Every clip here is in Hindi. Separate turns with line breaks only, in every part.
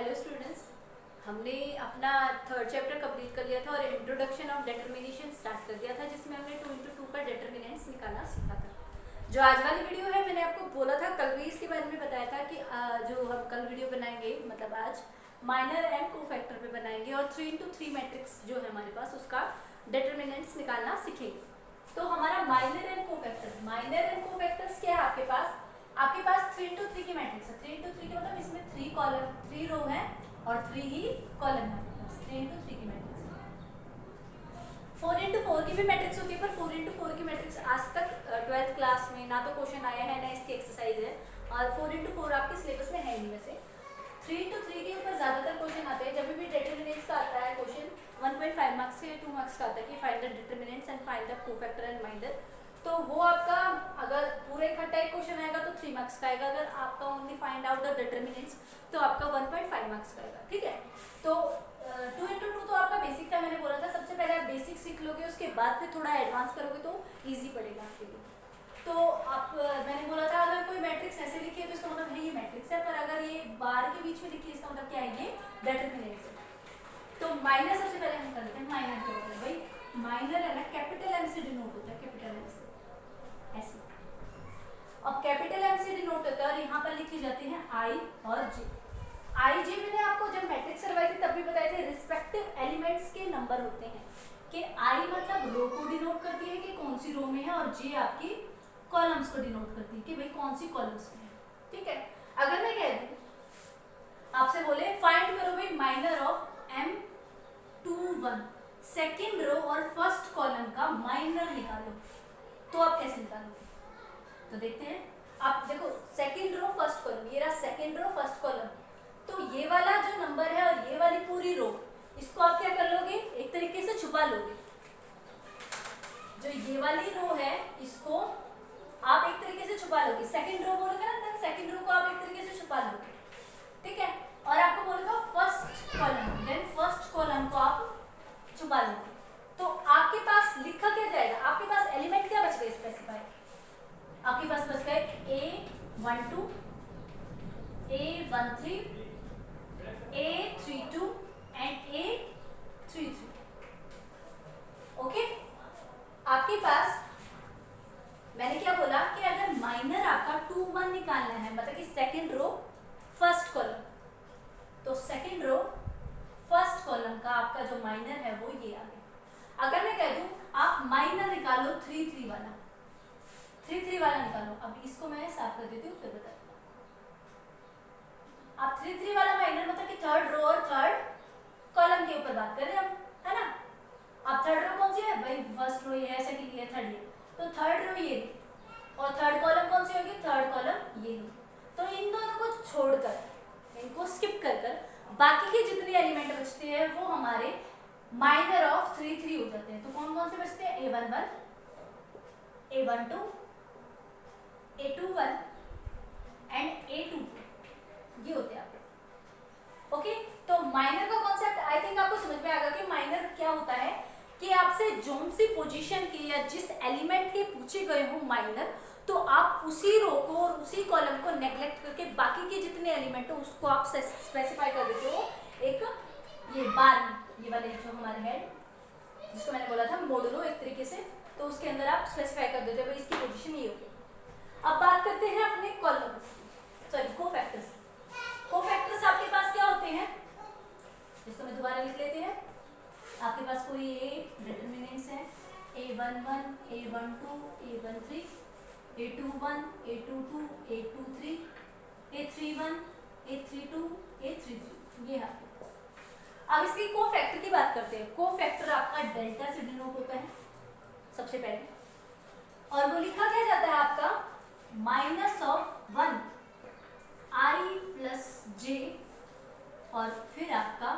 हेलो स्टूडेंट्स, हमने अपना थर्ड चैप्टर कंप्लीट कर लिया था और इंट्रोडक्शन ऑफ डिटर्मिनेशन स्टार्ट कर दिया था, जिसमें हमने 2 × 2 का डिटर्मिनेंट्स निकालना सीखा था। जो आज वाली वीडियो है, मैंने आपको बोला था, कल भी इसके बारे में बताया था कि जो हम कल वीडियो बनाएंगे, मतलब आज माइनर एंड कोफैक्टर पे बनाएंगे और 3 × 3 मैट्रिक्स जो है हमारे पास, उसका डिटर्मिनेंट्स निकालना सीखेंगे। तो हमारा माइनर एंड कोफैक्टर्स क्या है आपके पास? आपके पास 3 × 3 की मैट्रिक्स है। 3 × 3 का मतलब इसमें 3 कॉलम 3 रो है और 3 ही कॉलम है। 3 × 3 की मैट्रिक्स है। 4 × 4 की भी मैट्रिक्स होती है, पर 4 × 4 की मैट्रिक्स आज तक 12th क्लास में ना तो क्वेश्चन आया है, ना इसकी एक्सरसाइज है, और 4 × 4 आपके सिलेबस में है नहीं। वैसे 3 × 3 के ऊपर ज्यादातर क्वेश्चन आते हैं। जब भी डिटर्मिनेंट्स का आता है क्वेश्चन 1.5 मार्क्स से 2 मार्क्स का आता है कि find the determinants and find the cofactor and minor, तो वो आपका अगर पूरा इकट्ठा एक क्वेश्चन आएगा तो 3 मार्क्स का आएगा। अगर आपका only find out the determinants तो आपका 1.5 मार्क्स का आएगा। ठीक है, तो 2 × 2 तो आपका बेसिक था, मैंने बोला था। सबसे पहले आप बेसिक सीख लोगे, उसके बाद फिर थोड़ा एडवांस करोगे तो इजी पड़ेगा आपके लिए। तो आप मैंने बोला था, अगर कोई मैट्रिक्स ऐसे लिखी है तो इसका मतलब है ये मैट्रिक्स है, पर अगर ये बार के बीच में लिखी है इसका मतलब क्या है, ये डिटर्मिनेंट्स है। तो माइनर सबसे पहले हम कर लेते हैं। माइनर क्या होता है भाई? माइनर है ना, कैपिटल एम से डिनोट होता है, कैपिटल एम से ऐसे। अब कैपिटल एम से डिनोट होता है और यहाँ पर लिखी जाती है आई और जे। आई जे मैंने आपको जब मैट्रिक्स करवाई थी तब भी बताए थे, रिस्पेक्टिव एलिमेंट्स के नंबर होते हैं। कि आई मतलब रो को डिनोट करती है कि कौन सी रो में है, और जे आपकी कॉलम्स को डिनोट करती है कि भाई कौन सी कॉलम्स में है। ठीक है, अगर मैं कह दूं आपसे, बोले फाइंड करो भाई minor of M21, second row और फर्स्ट कॉलम का माइनर निकालो, तो आप कैसे निकालोगे? तो देखते हैं। आप देखो, सेकेंड रो फर्स्ट कॉलम, ये रहा सेकेंड रो फर्स्ट कॉलम, तो ये वाला जो नंबर है और ये वाली पूरी रो, इसको आप क्या कर लोगे, एक तरीके से छुपा लोगे। जो ये वाली रो है इसको आप एक तरीके से छुपा लोगे। सेकेंड रो बोलोगे ना, देन सेकेंड रो को आप एक तरीके से छुपा लोगे। ठीक है, और आपको बोलेगा first column, then first column को आप छुपा लोगे। तो आपके पास लिखा क्या जाएगा? आपके पास एलिमेंट क्या बच गए स्पेसिफाई? आपके पास बच गए A12, A13, A32 and A33। Okay, आपके पास मैंने क्या बोला कि अगर माइनर आपका 2 1 निकालना है, मतलब कि सेकेंड रो फर्स्ट कॉलम, तो सेकेंड रो फर्स्ट कॉलम का आपका जो माइनर है वो ये आ गया। अगर मैं कह दूं आप माइनर निकालो 3 3 वाला, 3 3 वाला निकालो। अब इसको मैं साफ कर देती हूँ, फिर बताती हूँ। आप 3 3 वाला माइनर मतलब कि थर्ड रो और थर्ड कॉलम के ऊपर बात कर रहे हैं हम, है ना। अब थर्ड रो कौन सी है भाई? फर्स्ट रो ये है, सेकंड ये है, थर्ड ये, तो थर्ड रो ये, और थर्ड कॉलम कौन सी होगी? थर्ड कॉलम ये होगी। तो इन दोनों को छोड़कर, इनको स्किप कर कर बाकी के जितने एलिमेंट बचते हैं वो हमारे माइनर ऑफ 3 3 हो जाते हैं। तो कौन कौन से बचते हैं? A11, A12, A21 and A22, ये होते हैं आपके। ओके, तो माइनर का कॉन्सेप्ट आई थिंक आपको समझ में आ गया कि माइनर क्या होता है। कि आपसे जोन सी पोजीशन के या जिस एलिमेंट के पूछे गए हो माइनर, तो आप उसी रो को और उसी कॉलम को नेग्लेक्ट करके बाकी के जितने एलिमेंट हो उसको आप स्पेसिफाई कर देते हो एक ये बार, ये वाले जो हमारे हेड, जिसको मैंने बोला था मॉडुलो एक तरीके से, तो उसके अंदर आप स्पेसिफाई कर देते हो भाई इसकी पोजीशन ये होगी। अब बात करते हैं अपने कॉलम्स, सॉरी कोफैक्टर्स। कोफैक्टर्स आपके पास क्या होते हैं, इसको मैं दोबारा लिख लेते हैं। आपके पास कोई ये डिटर्मिनेंट्स है, A11, A12, A13, A21, A22, A23, A31, A32, A33, ये है। अब इसकी कोफैक्टर की बात करते हैं। कोफैक्टर आपका डेल्टा से डिनोट होता है सबसे पहले, और वो लिखा क्या जाता है आपका -1 I + J, और फिर आपका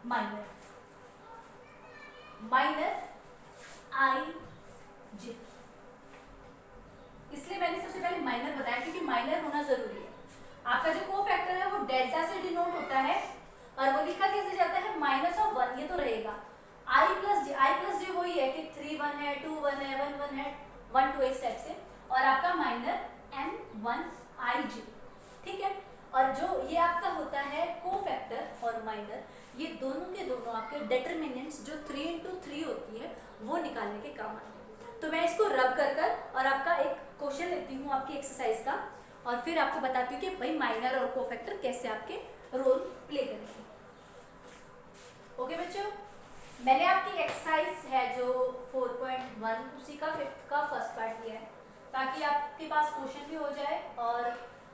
माइनर I J। इसलिए मैंने सबसे पहले माइनर बताया क्योंकि माइनर होना जरूरी है। आपका जो कोफैक्टर है वो डेल्टा से डिनोट होता है, और वो लिखा कैसे जाता है? -1, ये तो रहेगा। I + J वही है कि 3 1 है, 2 1 है, 1 1 है, 1 2 इस टाइप से, और आपका माइनर M1 I J। ठीक है, और जो ये आपका होता है कोफैक्टर माइनर, ये दोनों के दोनों आपके डिटरमिनेंट्स जो 3 into 3 होती है वो निकालने के काम आते हैं। तो मैं इसको रब कर और आपका एक क्वेश्चन लेती हूँ आपकी एक्सरसाइज का, और फिर आपको बताती हूँ कि भाई माइनर और कोफैक्टर कैसे आपके रोल प्ले करेंगे। ओके बच्चों, मैंने आपकी एक्सरसाइज है जो 4.1 उसी का 5th का फर्स्ट पार्ट लिया है, ताकि आपके पास क्वेश्चन भी हो जाए और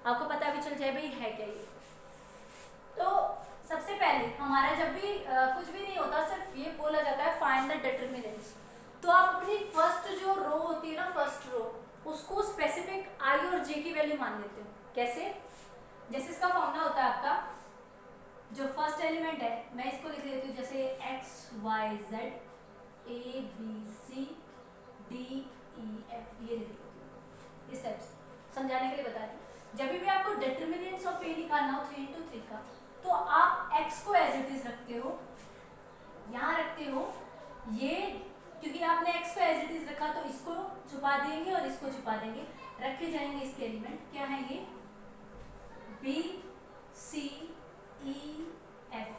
आपको पता भी चल जाए भाई है क्या ये। तो सबसे पहले हमारा जब भी कुछ भी नहीं होता, सिर्फ ये बोला जाता है फाइंड द डिटरमिनेंट्स, तो आप अपनी फर्स्ट जो रो होती है ना, फर्स्ट रो, उसको स्पेसिफिक आई और जे की वैल्यू मान लेते हो। कैसे? जैसे इसका फॉर्मूला होता है आपका, जो फर्स्ट एलिमेंट है मैं इसको लिख लेती हूँ जैसे X Y Z A B C D E F, ये लिख लेती हूँ इस टाइप से, समझाने के लिए बता दी। जब भी आपको डिटरमिनेंट्स ऑफ ए निकालना हो 3 into 3 का, तो आप x को एज इट इज रखते हो, यहाँ रखते हो ये, क्योंकि आपने x को एज इट इज रखा तो इसको छुपा देंगे और इसको छुपा देंगे, रखे जाएंगे इसके एलिमेंट क्या है, ये b c e f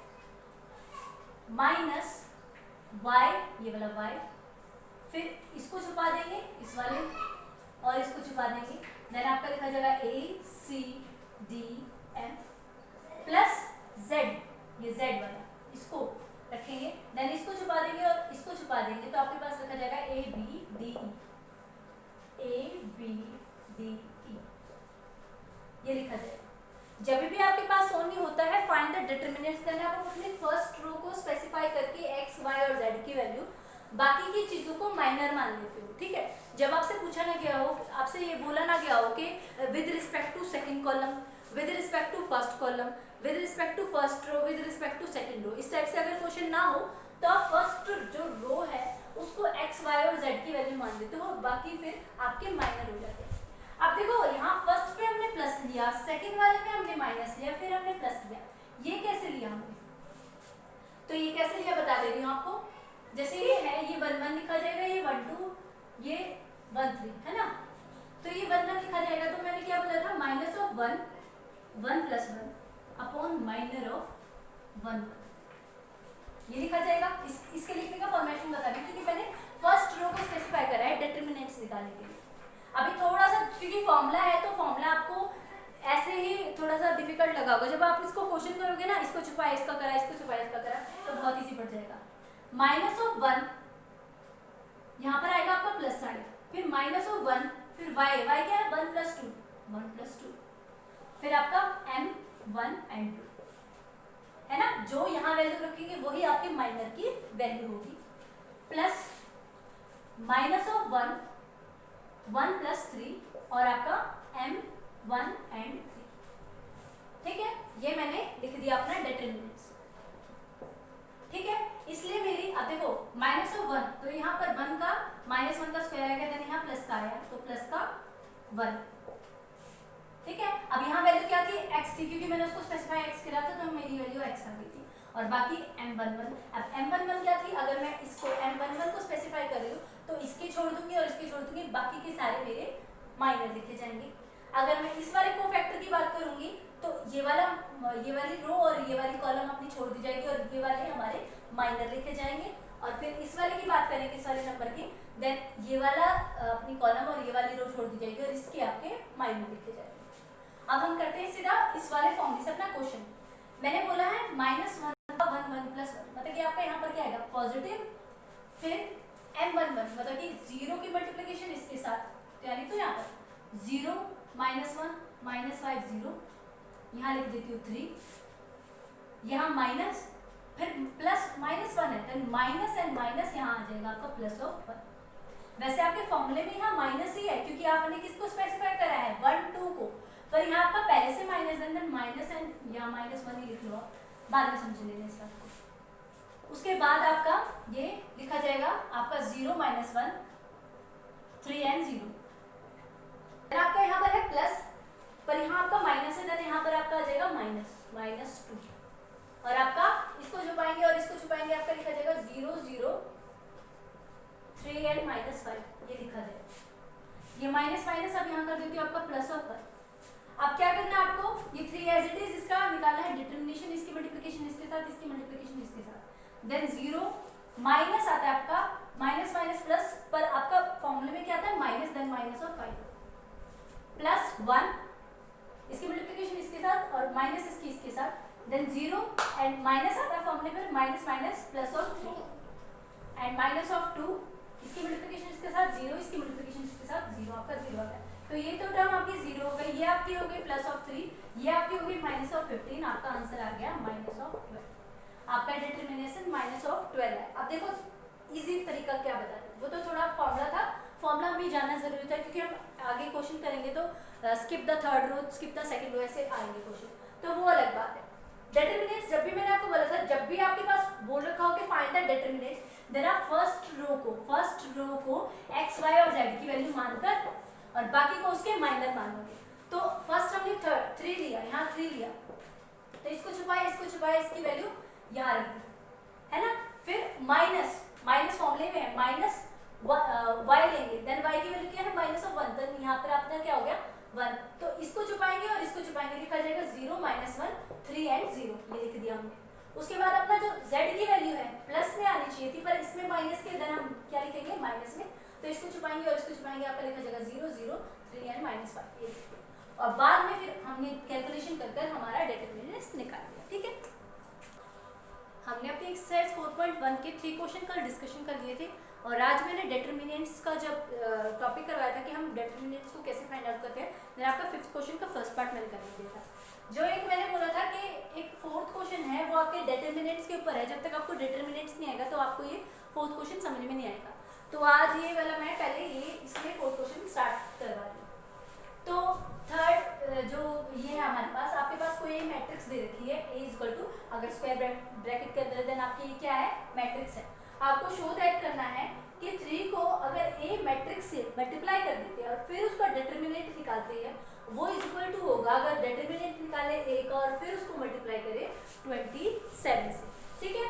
minus y, ये वाला y, फिर इसको छुपा देंगे इस वाले और इसको छुपा देंगे, देन आपका लिखा जाएगा a c d f plus z, ये z वाला इसको रखेंगे, देन इसको छुपा देंगे और इसको छुपा देंगे, तो आपके पास रखा जाएगा a b d e, a b d e, ये लिखा जाएगा। जब भी आपके पास ओनली होता है फाइंड द डिटरमिनेंट्स, देन आप अपने फर्स्ट रो को स्पेसिफाई करके x y और z की वैल्यू, बाकी की चीजों को माइनर मान लेते हो। ठीक है, जब आपसे पूछा ना गया हो, आपसे ये बोला ना गया हो कि with respect to second column, with respect to first column, with respect to first row, with respect to second row, इस टाइप से अगर क्वेश्चन ना हो तो आप फर्स्ट जो रो है उसको x y और z की वैल्यू मान देते हो और बाकी फिर आपके माइनर हो जाते हैं। अब देखो यहाँ फर्स्ट पे हमने प्लस लिया, सेकंड वाले में हमने माइनस लिया, फिर हमने प्लस लिया, ये कैसे लिया हमने? तो ये कैसे लिया बता दे रही हूँ आपको। जैसे ये है, ये 1 1 लिखा जाएगा, ये 1 2, ये 1 3 है ना, तो ये 1 1 लिखा जाएगा। तो मैंने क्या बोला था, minus of 1 1 plus 1 upon minor of 1 ये लिखा जाएगा। इसके लिखने का फॉर्मेशन बता दी, क्योंकि मैंने फर्स्ट रो को स्पेसिफाई करा है डिटरमिनेंट्स निकालने के लिए। अभी थोड़ा सा क्योंकि फॉर्मूला है तो फॉर्मूला आपको ऐसे ही थोड़ा सा डिफिकल्ट लगा होगा, जब आप इसको क्वेश्चन करोगे ना, इसको छुपाया इसका करा, इसको छुपाया इसका करा, तो बहुत इजी पड़ जाएगा। माइनस ऑफ 1 यहाँ पर आएगा आपका प्लस साइन, फिर माइनस ऑफ 1, फिर y क्या है 1 + 2 1 + 2, फिर आपका m1 m2 है ना, जो यहाँ वैल्यू रखेंगे वही आपके माइनर की वैल्यू होगी, प्लस माइनस ऑफ 1 1 + 3 और आपका m1 and 3। ठीक है, ये मैंने लिख दिया अपना डिटरमिनेंट्स। ठीक है, इसलिए मेरी अब देखो माइनस ऑफ 1, तो यहाँ पर 1 का -1 का स्क्वायर आएगा, देन यहाँ प्लस का आया तो प्लस का 1। ठीक है, अब यहाँ वैल्यू क्या थी, x थी, क्योंकि मैंने उसको स्पेसिफाई x करा था तो मेरी वैल्यू x आ गई थी, और बाकी m11। अब m11 क्या थी, अगर मैं इसको m11 को स्पेसिफाई कर रही हूँ तो इसके छोड़ दूंगी और इसके छोड़ दूंगी, बाकी के सारे मेरे माइनर लिखे जाएंगे। अगर मैं इस वाले कोफैक्टर की बात करूंगी तो ये वाली रो और ये वाली कॉलम अपनी छोड़ दी जाएगी और ये वाले हमारे माइनर लिखे जाएंगे। और फिर इस वाले की बात करेंगे, इस वाले नंबर की, देन ये वाला अपनी कॉलम और ये वाली रो छोड़ दी जाएगी और इसके आपके माइनर लिखे जाएंगे। अब हम करते हैं सीधा इस वाले फॉर्मूले से अपना क्वेश्चन। मैंने बोला है -1 का 1 1 + 1, मतलब कि आपका यहाँ पर क्या आएगा पॉजिटिव, फिर m11 मतलब कि 0 की मल्टीप्लिकेशन इसके साथ, यानी तो यहाँ पर 0 -1 -5 0, यहाँ लिख देती हूँ 3, यहाँ माइनस, फिर प्लस -1 है, तो माइनस एंड माइनस यहाँ आ जाएगा आपका प्लस ऑफ 1। वैसे आपके फॉर्मूले में यहाँ माइनस ही है, क्योंकि आपने किसको स्पेसिफाई करा है 1 2 को, पर यहाँ आपका पहले से माइनस देन माइनस एंड यहाँ -1 ही लिख लो, बाद में समझ लेंगे इस बात को। उसके बाद आपका ये लिखा जाएगा आपका 0 -1 3 and 0, आपका यहाँ पर है प्लस, पर यहाँ आपका माइनस है, देन यहाँ पर आपका आ जाएगा -2, और आपका इसको छुपाएंगे और इसको छुपाएंगे, आपका लिखा जाएगा 0 0 3 and -5, ये लिखा जाएगा। ये माइनस माइनस अब यहाँ कर देती हूँ आपका प्लस ऑफ 1। अब क्या करना है आपको, ये 3 एज इट इज इसका निकालना है डिटरमिनेशन, इसकी मल्टीप्लिकेशन इसके साथ साथ, इसकी मल्टीप्लिकेशन इसके साथ, देन 0 माइनस आता है आपका, माइनस माइनस प्लस, पर आपका फॉर्मूले में क्या आता है माइनस, देन माइनस और 5 प्लस 1, इसकी मल्टीप्लिकेशन इसके साथ और माइनस इसके साथ, देन 0 एंड माइनस आता है फॉर्मूले पर, माइनस माइनस प्लस और 3 एंड माइनस ऑफ 2, इसकी मल्टीप्लिकेशन इसके साथ 0, इसकी मल्टीप्लिकेशन इसके साथ 0, आपका 0 आ गया। तो ये तो टर्म आपकी 0 हो गई, ये आपकी हो गई प्लस ऑफ 3, ये आपकी हो गई माइनस ऑफ 15, आपका आंसर आ गया माइनस ऑफ 12। आपका डिटरमिनेशन माइनस ऑफ 12 है। अब देखो इजी तरीका क्या बता रहे, वो तो थोड़ा फॉर्मूला था, फॉर्मूला हमें जानना जरूरी था क्योंकि हम आगे क्वेश्चन करेंगे तो skip the third row, skip the second row, ऐसे आएंगे क्वेश्चन, तो वो अलग बात है। डिटरमिनेंट्स, जब भी मैंने आपको बोला था, जब भी आपके पास बोल रखा हो कि फाइंड द डिटरमिनेंट्स, देन आप फर्स्ट रो को x y और z की वैल्यू मानकर और बाकी को उसके माइनर मानोगे। तो फर्स्ट हमने 3 लिया, यहाँ 3 लिया, तो इसको छुपाए, इसकी वैल्यू यहाँ रख दी, है ना। फिर माइनस फॉर्मूले में है, माइनस y लेंगे, देन y की वैल्यू क्या है माइनस ऑफ 1, तो यहाँ पर आपका क्या हो गया 1, तो इसको छुपाएंगे और इसको छुपाएंगे, लिखा जाएगा 0 माइनस 1 3 एंड 0, ये लिख दिया हमने। उसके बाद अपना जो z की वैल्यू है प्लस में आनी चाहिए थी, पर इसमें माइनस के, देन हम क्या लिखेंगे माइनस में, तो इसको छुपाएंगे और इसको छुपाएंगे, आपका लिखा जाएगा 0 0 3 एंड माइनस 5, ये और बाद में फिर हमने कैलकुलेशन कर हमारा डिटरमिनेंट्स निकाल दिया। ठीक है, हमने अपनी एक्सरसाइज 4.1 के 3 क्वेश्चन का डिस्कशन कर लिए थे और आज मैंने डिटरमिनेंट्स का जब टॉपिक करवाया था कि हम डिटरमिनेंट्स को कैसे फाइंड आउट करते हैं, देन आपका 5th क्वेश्चन का फर्स्ट पार्ट मैंने कर दिया था। जो एक मैंने बोला था कि एक 4th क्वेश्चन है वो आपके डिटरमिनेंट्स के ऊपर है, जब तक आपको डिटरमिनेंट्स नहीं आएगा तो आपको ये 4th क्वेश्चन समझ में नहीं आएगा। तो आज ये वाला मैं पहले ये इसमें 4th क्वेश्चन स्टार्ट करवा रही हूँ। तो थर्ड जो ये है हमारे पास, आपके पास कोई मैट्रिक्स दे रखी है a इक्वल टू, अगर स्क्वायर ब्रैकेट कर दे देन आपकी ये क्या है मैट्रिक्स है। आपको शो दैट करना है कि 3 को अगर a मैट्रिक्स से मल्टीप्लाई कर देते हैं और फिर उसका डिटरमिनेंट निकालते हैं, वो इक्वल टू होगा, अगर डिटरमिनेंट निकाले a का और फिर उसको मल्टीप्लाई करें 27 से। ठीक है,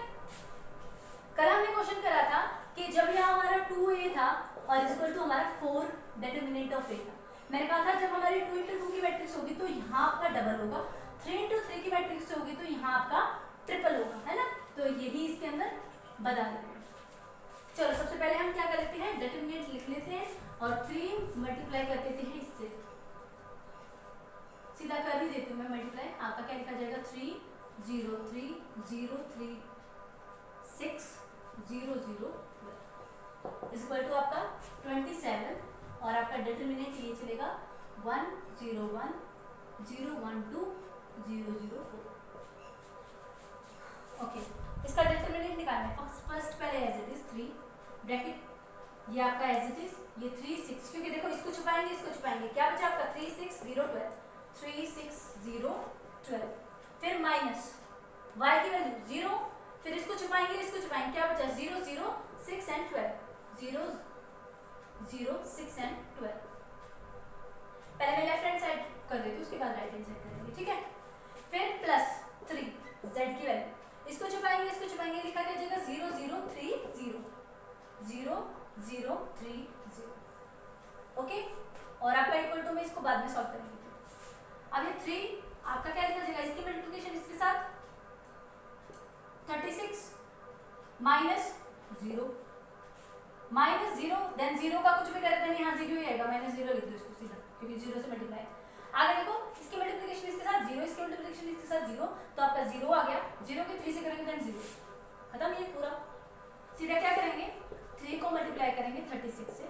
कल हमने क्वेश्चन करा था कि जब यहाँ हमारा 2a था और इक्वल टू हमारा 4 डिटरमिनेंट ऑफ a था, मैंने कहा था जब हमारी 2 into 2 की मैट्रिक्स होगी तो यहाँ आपका डबल होगा, 3 into 3 की मैट्रिक्स होगी तो यहाँ आपका ट्रिपल होगा, है ना। तो यही इसके अंदर बता देते हैं। चलो सबसे पहले हम क्या कर लेते हैं, डिटरमिनेंट लिख लेते हैं और 3 मल्टीप्लाई कर देते हैं इससे, सीधा कर ही देती हूँ मैं मल्टीप्लाई। आपका क्या लिखा जाएगा 3 0 3 0 3 6 0 0 इक्वल टू आपका 27 और आपका डिटरमिनेंट ये चलेगा 1 0 1 0 1 2 0 0 4। ओके, इसका डिटरमिनेंट निकालना है। फर्स्ट पहले एज इट इज 3 ब्रैकेट, ये आपका एज इट इज, ये 3 6, क्योंकि देखो इसको छुपाएंगे इसको छुपाएंगे, क्या बचा आपका 3 6 0 12, 3 6 0 12, फिर माइनस y की वैल्यू 0, फिर इसको छुपाएंगे क्या बचा 0 0 6 एंड 12, 0 0 6 एंड 12। पहले मैं लेफ्ट हैंड साइड कर देती हूँ, उसके बाद राइट हैंड साइड करेंगे। ठीक है, फिर प्लस 3 z की वैल्यू, इसको छुपाएंगे, लिखा क्या जाएगा 0 0 3 0 0 0 3 0। ओके, और आपका इक्वल टू में इसको बाद में सॉल्व करेंगे। अब ये 3 आपका क्या लिखा जाएगा, इसकी मल्टीप्लिकेशन इसके साथ 36 माइनस 0 देन 0 का कुछ भी करे देन यहाँ 0 ही आएगा, माइनस 0 लिख दो इसको सीधा, क्योंकि 0 से मल्टीप्लाई। आगे देखो इसकी मल्टीप्लिकेशन इसके साथ 0, इसकी मल्टीप्लिकेशन इसके साथ 0, तो आपका 0 आ गया, 0 के 3 से करेंगे देन 0, खत्म ये पूरा। सीधा क्या करेंगे 3 को मल्टीप्लाई करेंगे 36 से,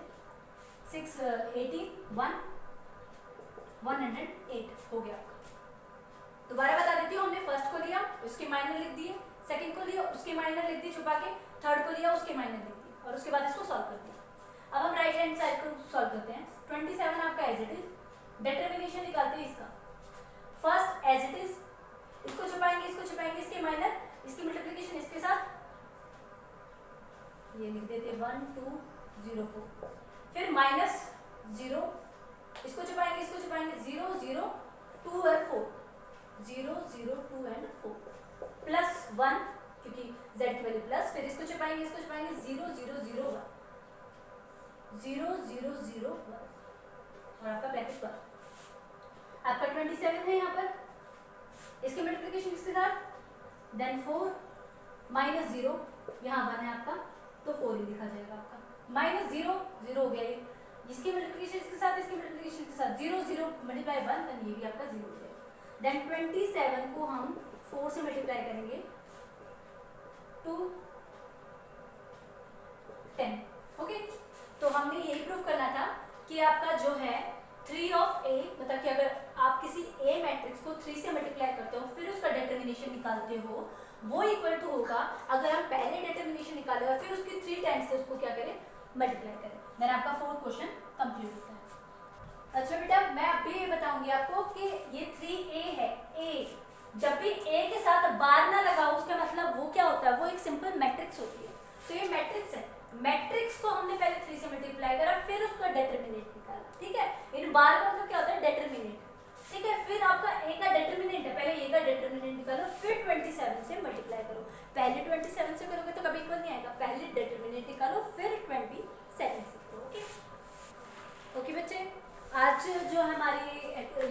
6 80 1 108 हो गया आपका। दोबारा बता देती हूँ, हमने फर्स्ट को लिया उसके माइनर लिख दिए, सेकंड को लिया उसके माइनर लिख दिए छुपा के, थर्ड को लिया उसके माइनर लिख दिए और उसके बाद इसको सॉल्व कर दिया। अब हम राइट हैंड साइड को सॉल्व करते हैं। 27 आपका एज इट इज, डिटरमिनेशन निकालते हैं इसका। फर्स्ट एज इट इज, इसको छुपाएंगे इसके माइनर, इसकी मल्टीप्लिकेशन इसके साथ, ये लिख देते 1 2 0 4, फिर माइनस 0, इसको छुपाएंगे 0 0 2 और 4, 0 0 2 एंड 4, प्लस 1 क्योंकि z की वैल्यू प्लस, फिर इसको छुपाएंगे 0 0 0 1 0 0 0 1 और आपका ब्रैकेट 1। आपका 27 है यहाँ पर, इसकी मल्टीप्लिकेशन इसके साथ देन 4 माइनस 0, यहाँ 1 है आपका तो 4 ही लिखा जाएगा आपका, माइनस 0 0 हो गया ये, इसकी मल्टीप्लिकेशन इसके साथ, इसकी मल्टीप्लिकेशन के साथ 0 0 मल्टीप्लाई 1, देन ये भी आपका 0 हो जाएगा। देन 27 को हम 4 से मल्टीप्लाई करेंगे टू 10। ओके, तो हमने यही प्रूव करना था कि आपका जो है 3 ऑफ ए, मतलब कि अगर आप किसी ए मैट्रिक्स को 3 से मल्टीप्लाई करते हो फिर उसका डिटर्मिनेशन निकालते हो, वो इक्वल टू होगा अगर हम पहले डिटर्मिनेशन निकाले और फिर उसकी 3 टाइम्स से उसको क्या करें, मल्टीप्लाई करें। देन आपका 4th क्वेश्चन कंप्लीट होता है। अच्छा बेटा, मैं अभी ये बताऊंगी आपको कि ये 3a है, ए जब भी a के साथ बार ना लगाओ उसका मतलब वो क्या होता है, वो एक सिंपल मैट्रिक्स होती है। तो ये मैट्रिक्स है, मैट्रिक्स को हमने पहले 3 से मल्टीप्लाई करा फिर उसका डिटर्मिनेंट निकाला, ठीक है। इन बार का मतलब क्या होता है, डिटर्मिनेंट, ठीक है। फिर आपका a का डिटर्मिनेंट है, पहले a का डिटर्मिनेंट निकालो फिर 27 से मल्टीप्लाई करो। पहले 27 से करोगे तो कभी इक्वल नहीं आएगा, पहले डिटर्मिनेंट निकालो फिर 27 से करो। ओके ओके बच्चे, आज जो हमारी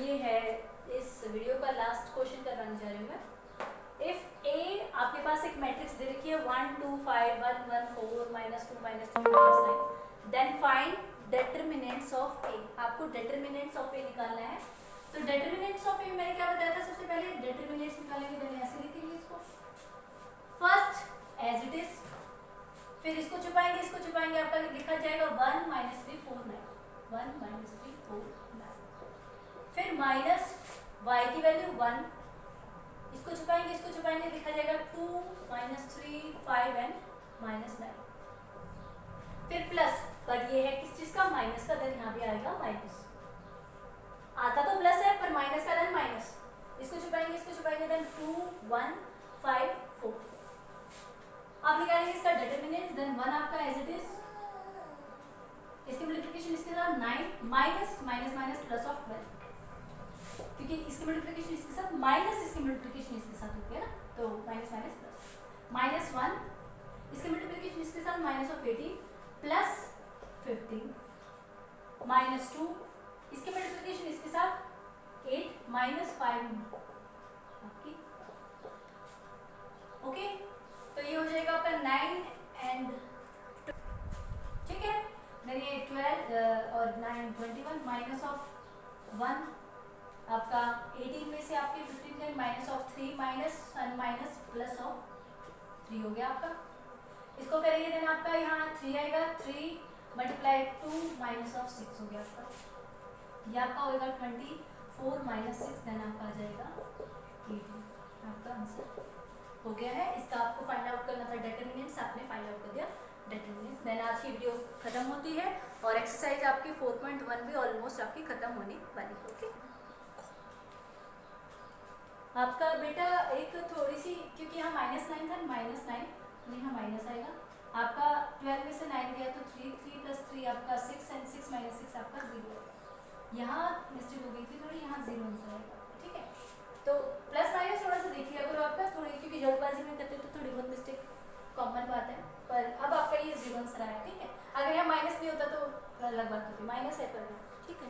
ये है इस वीडियो का लास्ट क्वेश्चन करवाने जा रही हूँ मैं। इफ ए आपके पास एक मैट्रिक्स दे रखी है 1 2 5 1 1 4 -2 -3 -9, देन फाइंड डिटर्मिनेंट्स ऑफ ए। आपको डिटर्मिनेंट्स ऑफ ए निकालना है। तो डिटर्मिनेंट्स ऑफ ए मैंने क्या बताया था, सबसे पहले डिटर्मिनेंट्स निकालेंगे, देन ऐसे लिखेंगे इसको फर्स्ट एज इट इज, फिर इसको छुपाएंगे, इसको छुपाएंगे, आपका लिखा जाएगा 1 -3 4 9, 1 -3 4 9, फिर माइनस y की वैल्यू 1, इसको छुपाएंगे, इसको छुपाएंगे, लिखा जाएगा 2 -3 5 एंड -9, फिर प्लस, पर ये है किस चीज का, माइनस का, देन यहाँ भी आएगा माइनस, आता तो प्लस है पर माइनस का, देन माइनस, इसको छुपाएंगे, इसको छुपाएंगे, देन 2 1 5 4, आप निकालेंगे इसका डिटर्मिनेंट, देन 1 आपका एज इट इज, इसकी मल्टीप्लिकेशन इसके साथ 9 minus minus minus plus of 12, क्योंकि इसकी मल्टीप्लिकेशन इसके साथ माइनस इसकी मल्टीप्लिकेशन इसके साथ होती है ना, तो माइनस माइनस प्लस, माइनस 1 इसकी मल्टीप्लिकेशन इसके साथ माइनस ऑफ 18 प्लस 15, माइनस 2 इसकी मल्टीप्लिकेशन इसके साथ 8 माइनस 5 आपकी। ओके, तो ये हो जाएगा आपका 9 एंड, ठीक है, देन ये 12 और 9 21 माइनस ऑफ 1 आपका 18 में से आपके 15 में माइनस ऑफ 3 माइनस सन माइनस प्लस ऑफ 3 हो गया आपका। इसको करेंगे देन आपका यहाँ 3 आएगा, 3 मल्टीप्लाई 2 माइनस ऑफ 6 हो गया आपका, ये आपका होगा 24 माइनस 6, देन आपका आ जाएगा 18, आपका आंसर हो गया है। इसका आपको फाइंड आउट करना था डिटर्मिनेंट्स, आपने फाइंड आउट कर दिया डिटर्मिनेंट्स। देन आज की वीडियो खत्म होती है और एक्सरसाइज आपकी 4.1 भी ऑलमोस्ट आपकी खत्म होने वाली है। ओके, आपका बेटा एक थोड़ी सी, क्योंकि यहाँ -9 था, -9 यहाँ माइनस आएगा, आपका 12 में से 9 गया तो 3 3 + 3 आपका 6 एंड 6 - 6 आपका 0 है। यहाँ मिस्टेक हो गई थी थोड़ी, यहाँ 0 आंसर आएगा, ठीक है। तो प्लस माइनस थोड़ा सा देख लिया करो आपका, थोड़ी क्योंकि जल्दबाजी में करते तो थोड़ी बहुत मिस्टेक कॉमन बात है, पर अब आपका ये 0 आंसर आया, ठीक है। अगर यहाँ माइनस नहीं होता तो अलग बात होती, माइनस है पर, ठीक है।